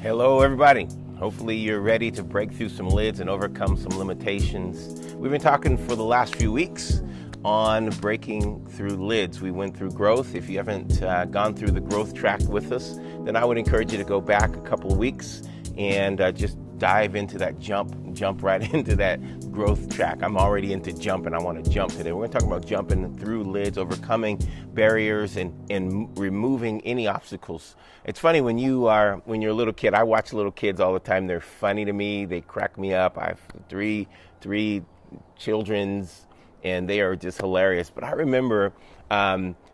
Hello, everybody. Hopefully, you're ready to break through some lids and overcome some limitations. We've been talking for the last few weeks on breaking through lids. We went through growth. If you haven't gone through the growth track with us, then I would encourage you to go back a couple of weeks and just dive into that jump right into that growth track. I'm already into jump and I want to jump today. We're going to talk about jumping through lids, overcoming barriers and removing any obstacles. It's funny when you're a little kid. I watch little kids all the time. They're funny to me. They crack me up. I have three children's and they are just hilarious. But I remember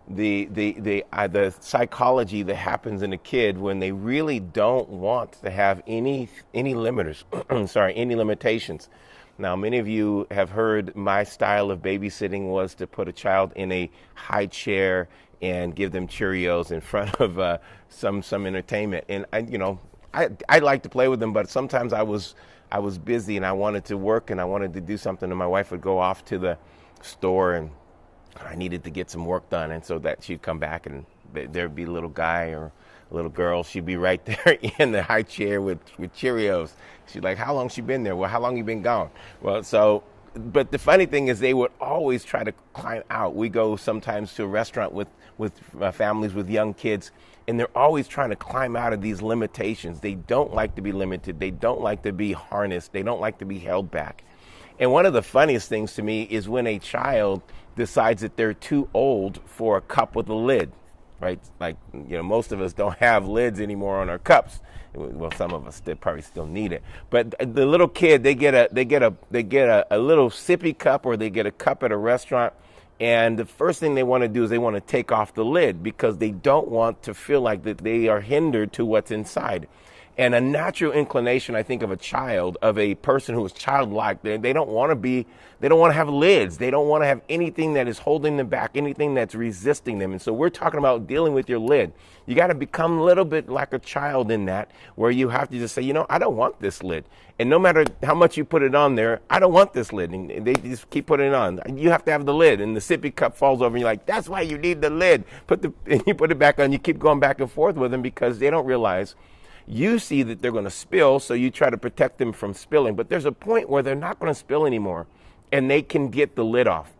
the psychology that happens in a kid when they really don't want to have any limiters, any limitations. Now, many of you have heard my style of babysitting was to put a child in a high chair and give them Cheerios in front of some entertainment. And I like to play with them, but sometimes I was busy and I wanted to work and I wanted to do something, and my wife would go off to the store and I needed to get some work done, and so that she'd come back and there'd be a little guy or a little girl. She'd be right there in the high chair with Cheerios. She's like, "How long she been there?" "Well, how long you been gone?" But the funny thing is they would always try to climb out. We go sometimes to a restaurant with families with young kids, and they're always trying to climb out of these limitations. They don't like to be limited. They don't like to be harnessed. They don't like to be held back. And one of the funniest things to me is when a child decides that they're too old for a cup with a lid, right? Like, most of us don't have lids anymore on our cups. Well, some of us probably still need it. But the little kid, they get a little sippy cup, or they get a cup at a restaurant, and the first thing they want to do is they want to take off the lid because they don't want to feel like that they are hindered to what's inside. And a natural inclination, I think, of a child, of a person who is childlike, they don't want to have lids. They don't want to have anything that is holding them back, anything that's resisting them. And so we're talking about dealing with your lid. You got to become a little bit like a child in that, where you have to just say, I don't want this lid. And no matter how much you put it on there, I don't want this lid. And they just keep putting it on. You have to have the lid. And the sippy cup falls over and you're like, that's why you need the lid. And you put it back on. You keep going back and forth with them because they don't realize. You see that they're going to spill, so you try to protect them from spilling. But there's a point where they're not going to spill anymore, and they can get the lid off.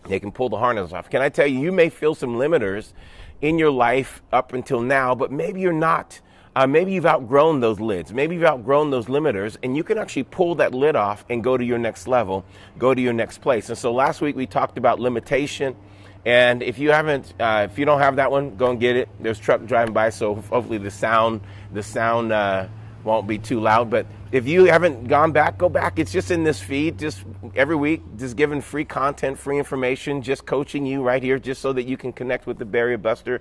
They can pull the harness off. Can I tell you, you may feel some limiters in your life up until now, but maybe you're not. Maybe you've outgrown those lids. Maybe you've outgrown those limiters, and you can actually pull that lid off and go to your next level, go to your next place. And so last week we talked about limitation. And if you don't have that one, go and get it. There's a truck driving by, so hopefully the sound won't be too loud. But if you haven't gone back, go back. It's just in this feed, just every week, just giving free content, free information, just coaching you right here, just so that you can connect with the Barrier Buster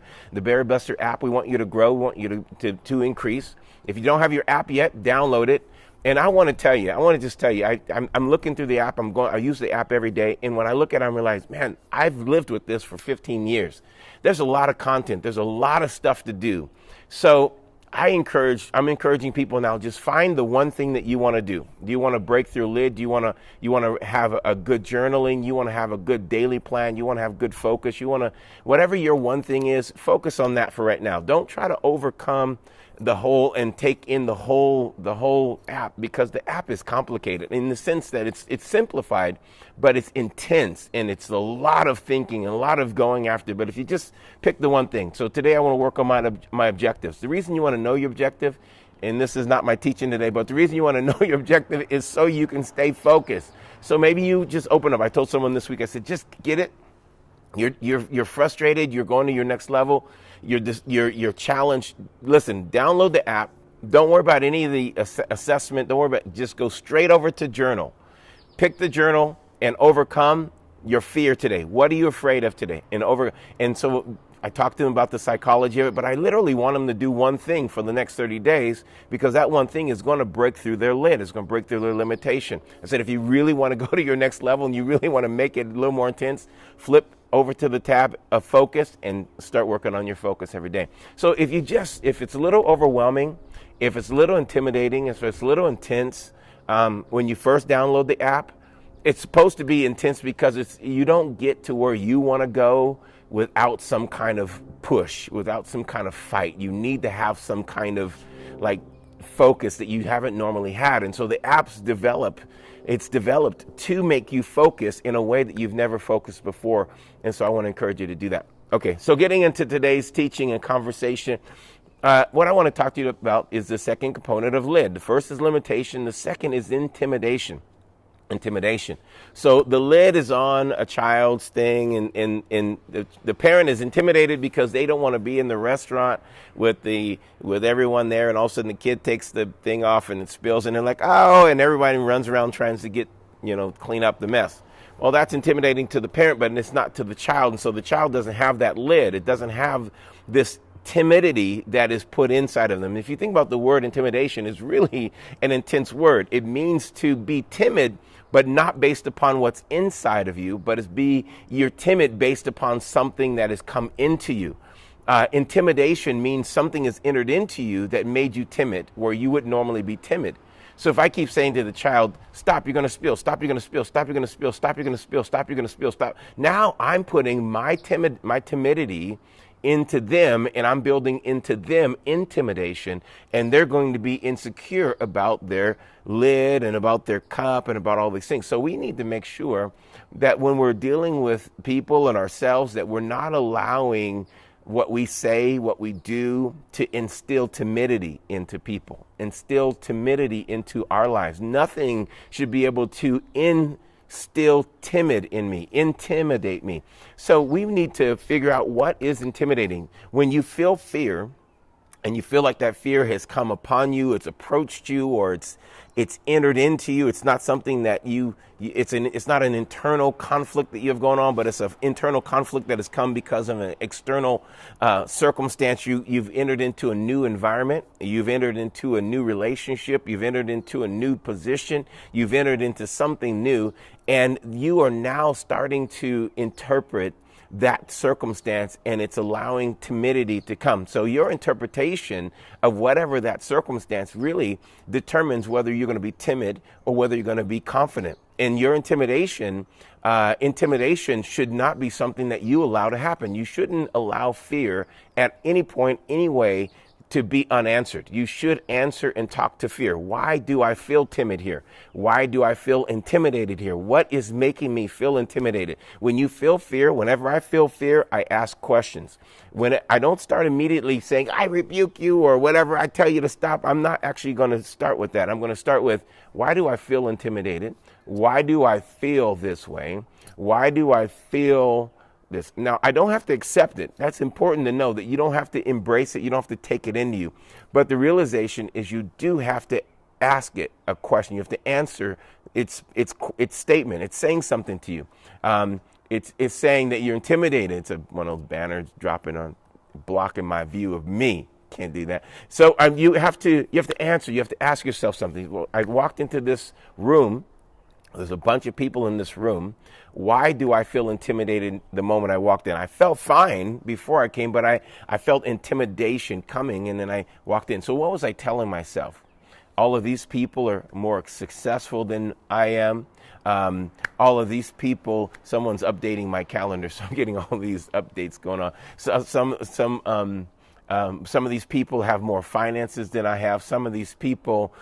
app. We want you to grow. We want you to increase. If you don't have your app yet, download it. And I want to just tell you, I'm looking through the app. I use the app every day. And when I look at it, I realize, man, I've lived with this for 15 years. There's a lot of content. There's a lot of stuff to do. So I'm encouraging people now, just find the one thing that you want to do. Do you want to break through a lid? Do you want to have a good journaling? You want to have a good daily plan? You want to have good focus? Whatever your one thing is, focus on that for right now. Don't try to overcome the whole and take in the whole app, because the app is complicated in the sense that it's simplified, but it's intense and it's a lot of thinking and a lot of going after. But if you just pick the one thing. So today I want to work on my objectives. The reason you want to know your objective, and this is not my teaching today, but the reason you want to know your objective is so you can stay focused. So maybe you just open up. I told someone this week, I said, just get it. You're frustrated. You're going to your next level. You're challenged. Listen, download the app. Don't worry about any of the assessment. Don't worry about it. Just go straight over to journal. Pick the journal and overcome your fear today. What are you afraid of today? And so I talked to them about the psychology of it, but I literally want them to do one thing for the next 30 days, because that one thing is going to break through their lid. It's going to break through their limitation. I said, if you really want to go to your next level and you really want to make it a little more intense, flip over to the tab of focus and start working on your focus every day. So if it's a little overwhelming, if it's a little intimidating, if it's a little intense, when you first download the app, it's supposed to be intense because you don't get to where you want to go without some kind of push, without some kind of fight. You need to have some kind of focus that you haven't normally had. And so the app's it's developed to make you focus in a way that you've never focused before. And so I want to encourage you to do that. Okay, so getting into today's teaching and conversation, what I want to talk to you about is the second component of lid. The first is limitation. The second is intimidation. So the lid is on a child's thing, and the parent is intimidated because they don't want to be in the restaurant with everyone there, and all of a sudden the kid takes the thing off and it spills, and they're like, oh, and everybody runs around trying to get, clean up the mess. Well, that's intimidating to the parent, but it's not to the child, and so the child doesn't have that lid. It doesn't have this timidity that is put inside of them. If you think about the word intimidation, it's really an intense word. It means to be timid, but not based upon what's inside of you, but you're timid based upon something that has come into you. Intimidation means something has entered into you that made you timid, where you would normally be timid. So if I keep saying to the child, stop, you're going to spill, stop, you're going to spill, stop, you're going to spill, stop, you're going to spill, stop, you're going to spill, stop. Now I'm putting my timidity into them, and I'm building into them intimidation, and they're going to be insecure about their lid and about their cup and about all these things. So we need to make sure that when we're dealing with people and ourselves, that we're not allowing what we say, what we do, to instill timidity into people, instill timidity into our lives. Nothing should be able to instill timid in me, intimidate me. So we need to figure out what is intimidating. When you feel fear, and you feel like that fear has come upon you, it's approached you, or it's entered into you. It's not something that it's not an internal conflict that you have going on, but it's an internal conflict that has come because of an external circumstance. You've entered into a new environment. You've entered into a new relationship. You've entered into a new position. You've entered into something new, and you are now starting to interpret that circumstance, and it's allowing timidity to come. So your interpretation of whatever that circumstance really determines whether you're going to be timid or whether you're going to be confident. And your intimidation should not be something that you allow to happen. You shouldn't allow fear at any point, any way, to be unanswered. You should answer and talk to fear. Why do I feel timid here? Why do I feel intimidated here? What is making me feel intimidated? When you feel fear, whenever I feel fear, I ask questions. I don't start immediately saying, I rebuke you, or whatever, I tell you to stop. I'm not actually going to start with that. I'm going to start with, why do I feel intimidated? Why do I feel this way? Why do I feel this? Now, I don't have to accept it. That's important to know, that you don't have to embrace it. You don't have to take it into you. But the realization is you do have to ask it a question. You have to answer its statement. It's saying something to you. It's saying that you're intimidated. It's one of those banners blocking my view of me. Can't do that. So you have to answer. You have to ask yourself something. Well, I walked into this room. There's a bunch of people in this room. Why do I feel intimidated the moment I walked in? I felt fine before I came, but I felt intimidation coming, and then I walked in. So what was I telling myself? All of these people are more successful than I am. All of these people, someone's updating my calendar, so I'm getting all these updates going on. So some of these people have more finances than I have. Some of these people,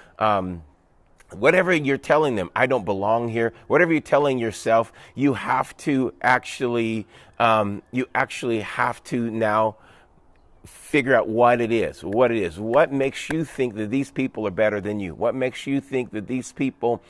whatever you're telling them, I don't belong here. Whatever you're telling yourself, you have to actually have to now figure out what it is. What makes you think that these people are better than you? What makes you think that these people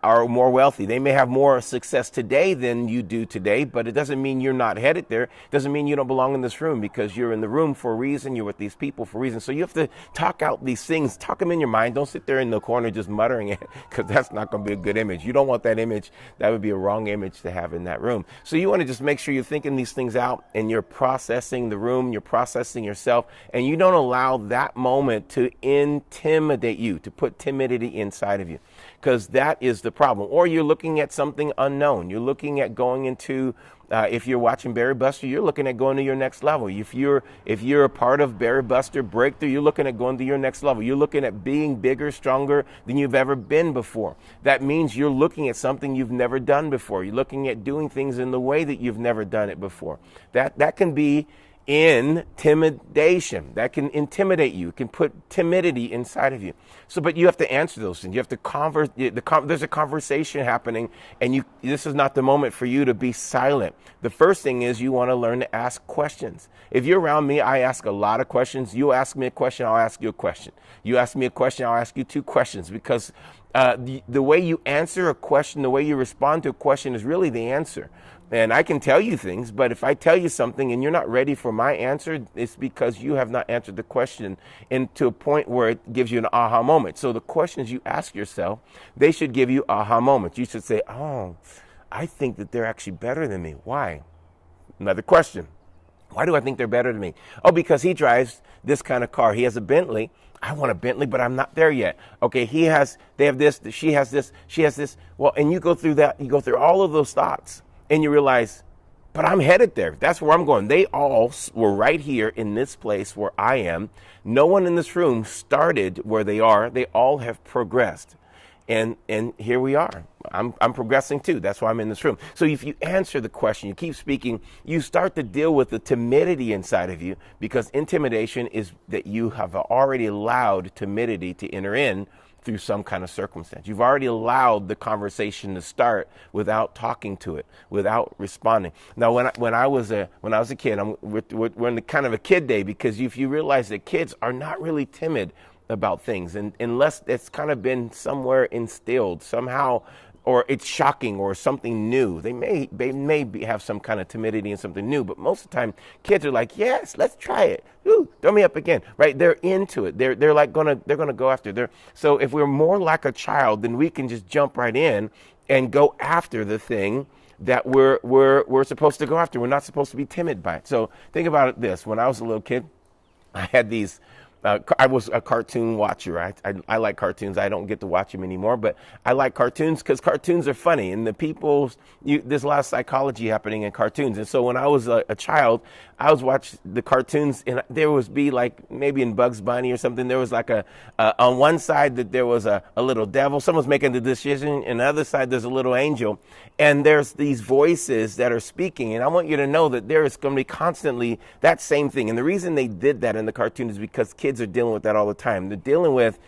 are more wealthy? They may have more success today than you do today, but it doesn't mean you're not headed there. It doesn't mean you don't belong in this room, because you're in the room for a reason. You're with these people for a reason. So you have to talk out these things, talk them in your mind. Don't sit there in the corner just muttering it, because that's not going to be a good image. You don't want that image. That would be a wrong image to have in that room. So you want to just make sure you're thinking these things out, and you're processing the room, you're processing yourself, and you don't allow that moment to intimidate you, to put timidity inside of you, because that is the problem. Or you're looking at something unknown. You're looking at going into, if you're watching Barry Buster, you're looking at going to your next level. If you're a part of Barry Buster Breakthrough, you're looking at going to your next level. You're looking at being bigger, stronger than you've ever been before. That means you're looking at something you've never done before. You're looking at doing things in the way that you've never done it before. That can be Intimidation. That can intimidate you. It can put timidity inside of you. So, but you have to answer those things. You have to there's a conversation happening, and this is not the moment for you to be silent. The first thing is you want to learn to ask questions. If you're around me, I ask a lot of questions. You ask me a question, I'll ask you a question. You ask me a question, I'll ask you 2 questions, because the way you answer a question, the way you respond to a question is really the answer. And I can tell you things, but if I tell you something and you're not ready for my answer, it's because you have not answered the question to a point where it gives you an aha moment. So the questions you ask yourself, they should give you aha moments. You should say, oh, I think that they're actually better than me. Why? Another question. Why do I think they're better than me? Oh, because he drives this kind of car. He has a Bentley. I want a Bentley, but I'm not there yet. Okay, they have this, she has this, she has this. Well, and you go through that, you go through all of those thoughts. And you realize, but I'm headed there. That's where I'm going. They all were right here in this place where I am. No one in this room started where they are. They all have progressed. And here we are. I'm progressing too. That's why I'm in this room. So if you answer the question, you keep speaking, you start to deal with the timidity inside of you, because intimidation is that you have already allowed timidity to enter in through some kind of circumstance. You've already allowed the conversation to start without talking to it, without responding. Now, when I was a kid, we're in the kind of a kid day, because if you realize that kids are not really timid about things, and unless it's kind of been somewhere instilled somehow, or it's shocking or something new, they may have some kind of timidity in something new. But most of the time, kids are like, yes, let's try it. Ooh, throw me up again, right? They're into it. They're gonna go after. So if we're more like a child, then we can just jump right in and go after the thing that we're supposed to go after. We're not supposed to be timid by it. So think about this. When I was a little kid, I had these. I was a cartoon watcher. I like cartoons. I don't get to watch them anymore, but I like cartoons because cartoons are funny, and there's a lot of psychology happening in cartoons. And so when I was a child, I was watching the cartoons, and there was like maybe in Bugs Bunny or something, there was like on one side that there was a little devil. Someone's making the decision, and the other side there's a little angel, and there's these voices that are speaking. And I want you to know that there is going to be constantly that same thing. And the reason they did that in the cartoon is because kids are dealing with that all the time. They're dealing with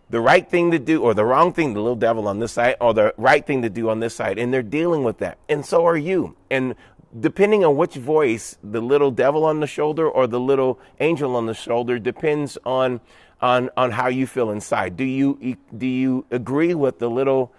the right thing to do or the wrong thing, the little devil on this side, or the right thing to do on this side. And they're dealing with that. And so are you. And depending on which voice, the little devil on the shoulder or the little angel on the shoulder, depends on how you feel inside. Do you agree with the little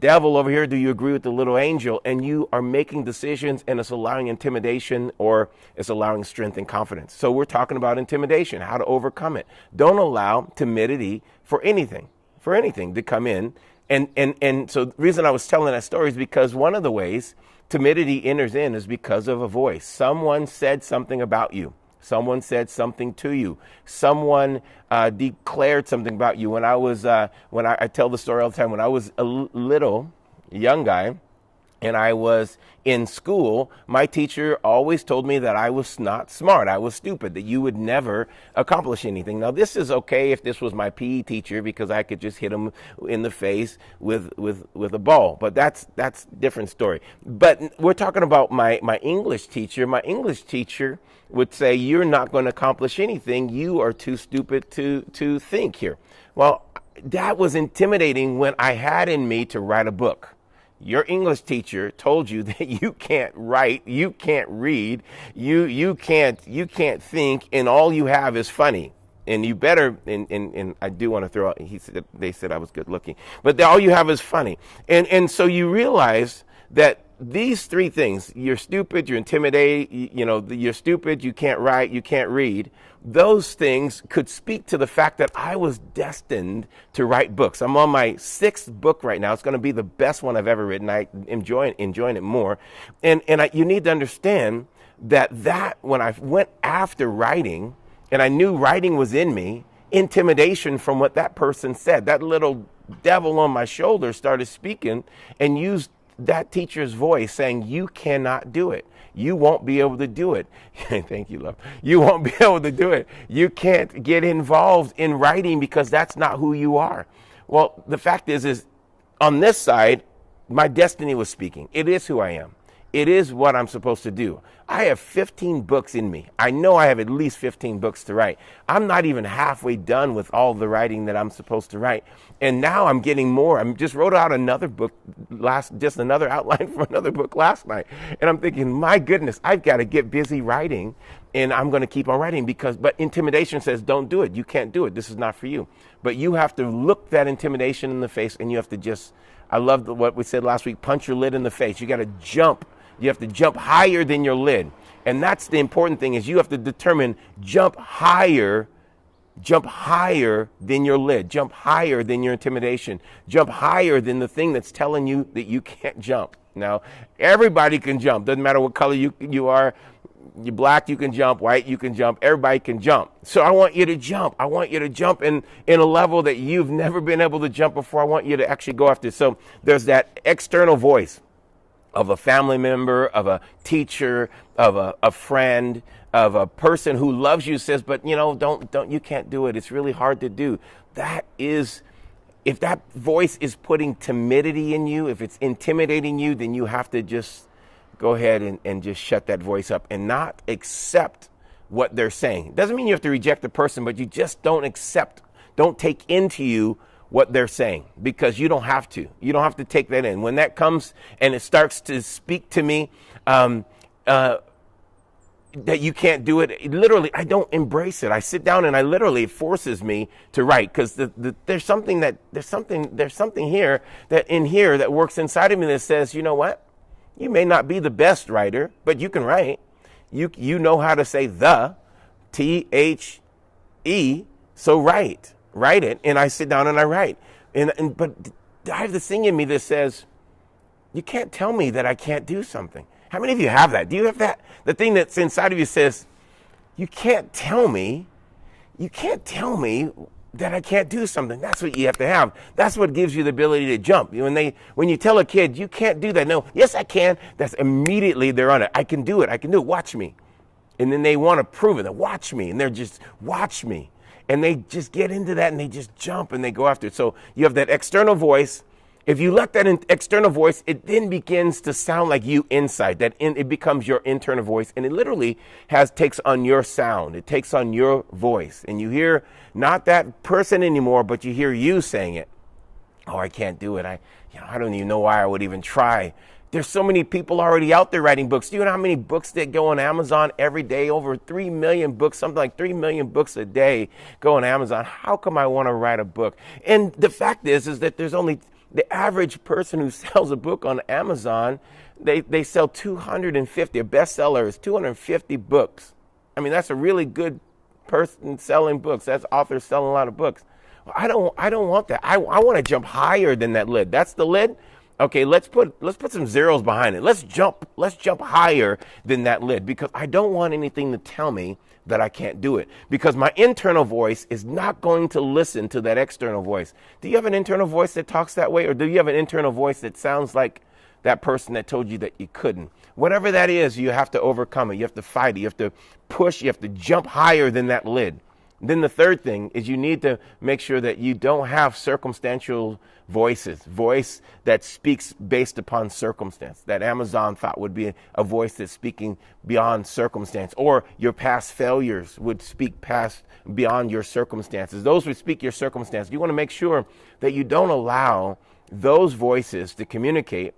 devil over here? Do you agree with the little angel? And you are making decisions, and it's allowing intimidation, or it's allowing strength and confidence. So we're talking about intimidation, how to overcome it. Don't allow timidity for anything to come in. And so the reason I was telling that story is because one of the ways timidity enters in is because of a voice. Someone said something about you. Someone said something to you. Someone declared something about you. When I tell the story all the time, when I was a young guy, and I was in school, my teacher always told me that I was not smart. I was stupid, that you would never accomplish anything. Now, this is okay if this was my PE teacher, because I could just hit him in the face with a ball. But that's a different story. But we're talking about my English teacher. My English teacher would say, you're not going to accomplish anything. You are too stupid to think here. Well, that was intimidating when I had in me to write a book. Your English teacher told you that you can't write, you can't read, you can't think, and all you have is funny. And you better, and I do want to throw out, they said I was good looking, but all you have is funny. And so you realize that these 3 things, you're stupid, you're intimidated, you're stupid, you can't write, you can't read, those things could speak to the fact that I was destined to write books. I'm on my 6th book right now. It's going to be the best one I've ever written. I enjoying it more. And you need to understand that when I went after writing, and I knew writing was in me, intimidation from what that person said, that little devil on my shoulder started speaking and used that teacher's voice saying, you cannot do it. You won't be able to do it. Thank you, love. You won't be able to do it. You can't get involved in writing because that's not who you are. Well, the fact is on this side, my destiny was speaking. It is who I am. It is what I'm supposed to do. I have 15 books in me. I know I have at least 15 books to write. I'm not even halfway done with all the writing that I'm supposed to write. And now I'm getting more. I just wrote out another book just another outline for another book last night. And I'm thinking, my goodness, I've got to get busy writing, and I'm going to keep on writing but intimidation says, don't do it. You can't do it. This is not for you. But you have to look that intimidation in the face, and you have to I love what we said last week, punch your lid in the face. You got to jump. You have to jump higher than your lid. And that's the important thing, is you have to determine, jump higher than your lid, jump higher than your intimidation, jump higher than the thing that's telling you that you can't jump. Now, everybody can jump. Doesn't matter what color you are. You're black, you can jump. White, you can jump. Everybody can jump. So I want you to jump. I want you to jump in a level that you've never been able to jump before. I want you to actually go after it. So there's that external voice of a family member, of a teacher, of a friend, of a person who loves you, says, but don't, you can't do it. It's really hard to do. If that voice is putting timidity in you, if it's intimidating you, then you have to just go ahead and just shut that voice up and not accept what they're saying. It doesn't mean you have to reject the person, but you just don't take into you what they're saying, because you don't have to. You don't have to take that in. When that comes and it starts to speak to me, that you can't do it, literally, I don't embrace it. I sit down and it forces me to write, because there's something here that works inside of me that says, you know what? You may not be the best writer, but you can write. You know how to say T-H-E, so write it. And I sit down and I write. But I have this thing in me that says, you can't tell me that I can't do something. How many of you have that? Do you have that? The thing that's inside of you says, you can't tell me that I can't do something. That's what you have to have. That's what gives you the ability to jump. When you tell a kid, you can't do that. No, yes, I can. That's immediately they're on it. I can do it. Watch me. And then they want to prove it. They watch me. And they're just, watch me. And they just get into that and they just jump and they go after it. So you have that external voice. If you let that external voice, it then begins to sound like you inside. It becomes your internal voice, and it literally takes on your sound. It takes on your voice, and you hear not that person anymore, but you hear you saying it. Oh, I can't do it. I don't even know why I would even try. There's so many people already out there writing books. Do you know how many books that go on Amazon every day? Over 3 million books, something like 3 million books a day go on Amazon. How come I want to write a book? And the fact is that there's only the average person who sells a book on Amazon, they sell 250. A bestseller is 250 books. I mean, that's a really good person selling books. That's authors selling a lot of books. Well, I don't want that. I want to jump higher than that lid. That's the lid. Okay, let's put some zeros behind it. Let's jump higher than that lid, because I don't want anything to tell me that I can't do it, because my internal voice is not going to listen to that external voice. Do you have an internal voice that talks that way, or do you have an internal voice that sounds like that person that told you that you couldn't? Whatever that is, you have to overcome it. You have to fight it. You have to push. You have to jump higher than that lid. Then the third thing is you need to make sure that you don't have circumstantial voice that speaks based upon circumstance. That Amazon thought would be a voice that's speaking beyond circumstance, or your past failures would speak beyond your circumstances. Those would speak your circumstance. You want to make sure that you don't allow those voices to communicate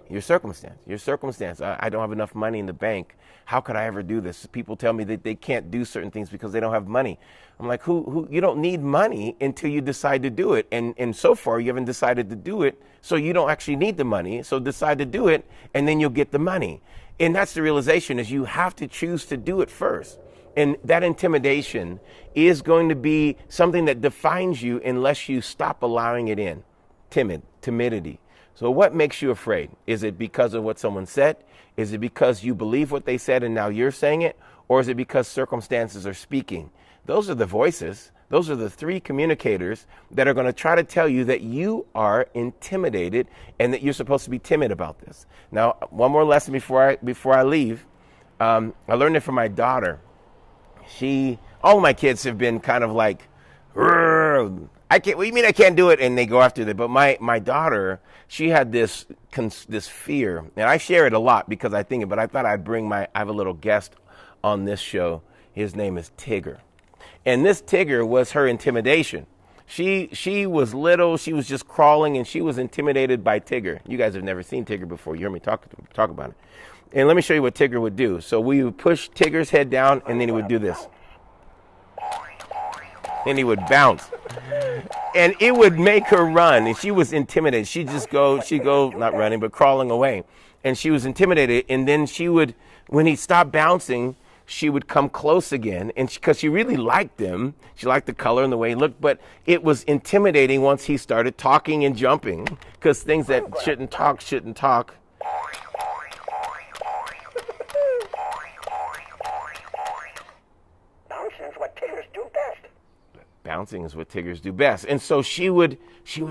your circumstance. I don't have enough money in the bank. How could I ever do this? People tell me that they can't do certain things because they don't have money. I'm like, who? You don't need money until you decide to do it. And so far you haven't decided to do it, so you don't actually need the money. So decide to do it, and then you'll get the money. And that's the realization, is you have to choose to do it first. And that intimidation is going to be something that defines you unless you stop allowing it in. Timidity. So what makes you afraid? Is it because of what someone said? Is it because you believe what they said and now you're saying it? Or is it because circumstances are speaking? Those are the voices. Those are the three communicators that are going to try to tell you that you are intimidated and that you're supposed to be timid about this. Now, one more lesson before I leave. I learned it from my daughter. All of my kids have been kind of like, I can't. What do you mean I can't do it? And they go after it. But my daughter, she had this fear, and I share it a lot because I think it. But I thought I'd bring I have a little guest on this show. His name is Tigger, and this Tigger was her intimidation. She was little. She was just crawling, and she was intimidated by Tigger. You guys have never seen Tigger before. You heard me talk about it. And let me show you what Tigger would do. So we would push Tigger's head down, and then he would do this. And he would bounce. And it would make her run. And she was intimidated. She'd go, not running, but crawling away. And she was intimidated. And then when he stopped bouncing, she would come close again. And because she really liked him, she liked the color and the way he looked. But it was intimidating once he started talking and jumping. Because things that shouldn't talk. Bouncing is what Tiggers do best. And so she would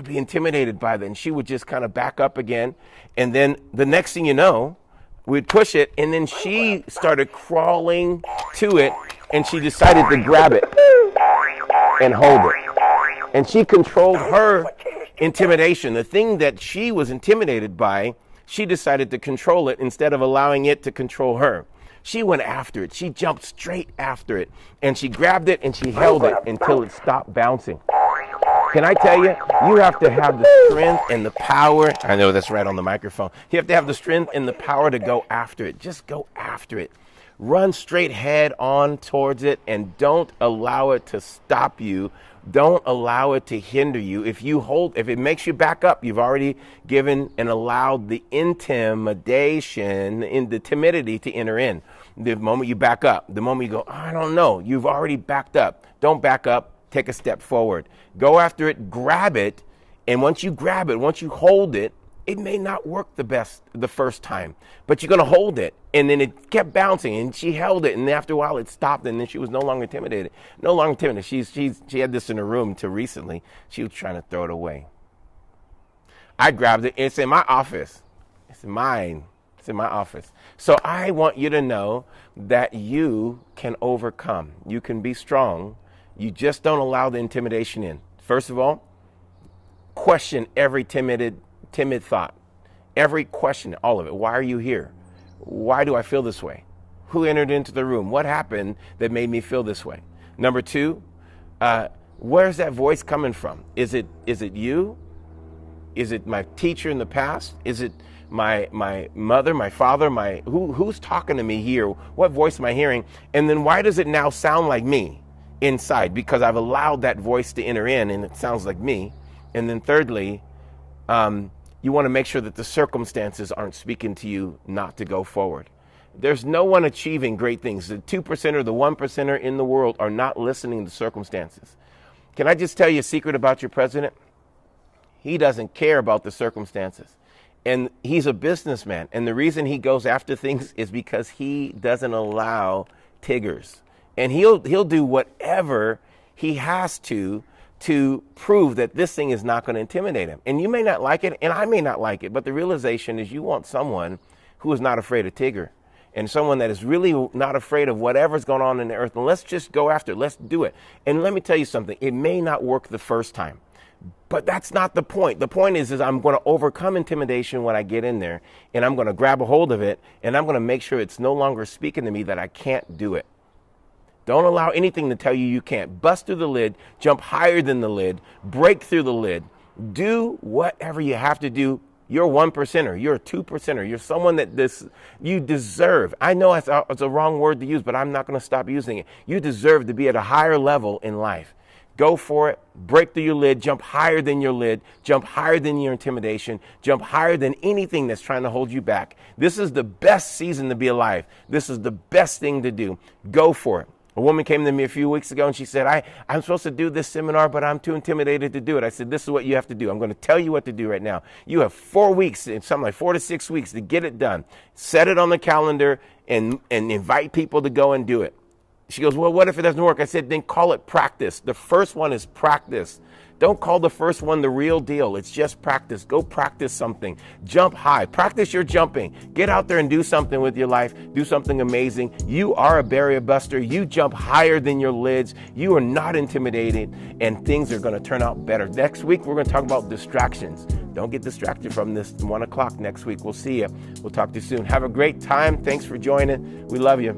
be intimidated by that, and she would just kind of back up again. And then the next thing you know, we'd push it, and then she started crawling to it, and she decided to grab it and hold it. And she controlled her intimidation. The thing that she was intimidated by, she decided to control it instead of allowing it to control her. She went after it. She jumped straight after it. And she grabbed it and she held it until it stopped bouncing. Can I tell you, you have to have the strength and the power. I know that's right on the microphone. You have to have the strength and the power to go after it. Just go after it. Run straight head on towards it and don't allow it to stop you. Don't allow it to hinder you. If it makes you back up, you've already given and allowed the intimidation, the timidity to enter in. The moment you back up, the moment you go, I don't know, you've already backed up. Don't back up. Take a step forward. Go after it, grab it, and once you grab it, once you hold it, it may not work the best the first time, but you're going to hold it. And then it kept bouncing, and she held it, and after a while it stopped, and then she was no longer intimidated. She had this in her room until recently. She was trying to throw it away. I grabbed it. It's in my office. It's mine. It's in my office. So I want you to know that you can overcome. You can be strong. You just don't allow the intimidation in. First of all, question every timid thought. Every question, all of it. Why are you here? Why do I feel this way? Who entered into the room? What happened that made me feel this way? Number two, where's that voice coming from? Is it you? Is it my teacher in the past? Is it my mother, my father, who's talking to me here? What voice am I hearing? And then why does it now sound like me inside? Because I've allowed that voice to enter in and it sounds like me. And then thirdly, you want to make sure that the circumstances aren't speaking to you not to go forward. There's no one achieving great things. The 2%, the 1% in the world are not listening to circumstances. Can I just tell you a secret about your president? He doesn't care about the circumstances. And he's a businessman. And the reason he goes after things is because he doesn't allow Tiggers. And he'll do whatever he has to prove that this thing is not going to intimidate him. And you may not like it, and I may not like it, but the realization is you want someone who is not afraid of Tigger and someone that is really not afraid of whatever's going on in the earth. And let's just go after it. Let's do it. And let me tell you something. It may not work the first time, but that's not the point. The point is I'm going to overcome intimidation when I get in there, and I'm going to grab a hold of it, and I'm going to make sure it's no longer speaking to me that I can't do it. Don't allow anything to tell you you can't. Bust through the lid, jump higher than the lid, break through the lid. Do whatever you have to do. You're 1%er. You're a 2%er. You're someone that you deserve. I know it's a wrong word to use, but I'm not going to stop using it. You deserve to be at a higher level in life. Go for it. Break through your lid. Jump higher than your lid. Jump higher than your intimidation. Jump higher than anything that's trying to hold you back. This is the best season to be alive. This is the best thing to do. Go for it. A woman came to me a few weeks ago and she said, I'm supposed to do this seminar, but I'm too intimidated to do it. I said, this is what you have to do. I'm going to tell you what to do right now. You have 4 weeks, something like 4 to 6 weeks to get it done. Set it on the calendar and invite people to go and do it. She goes, well, what if it doesn't work? I said, then call it practice. The first one is practice. Don't call the first one the real deal. It's just practice. Go practice something. Jump high. Practice your jumping. Get out there and do something with your life. Do something amazing. You are a barrier buster. You jump higher than your lids. You are not intimidated, and things are going to turn out better. Next week, we're going to talk about distractions. Don't get distracted from this 1 o'clock next week. We'll see you. We'll talk to you soon. Have a great time. Thanks for joining. We love you.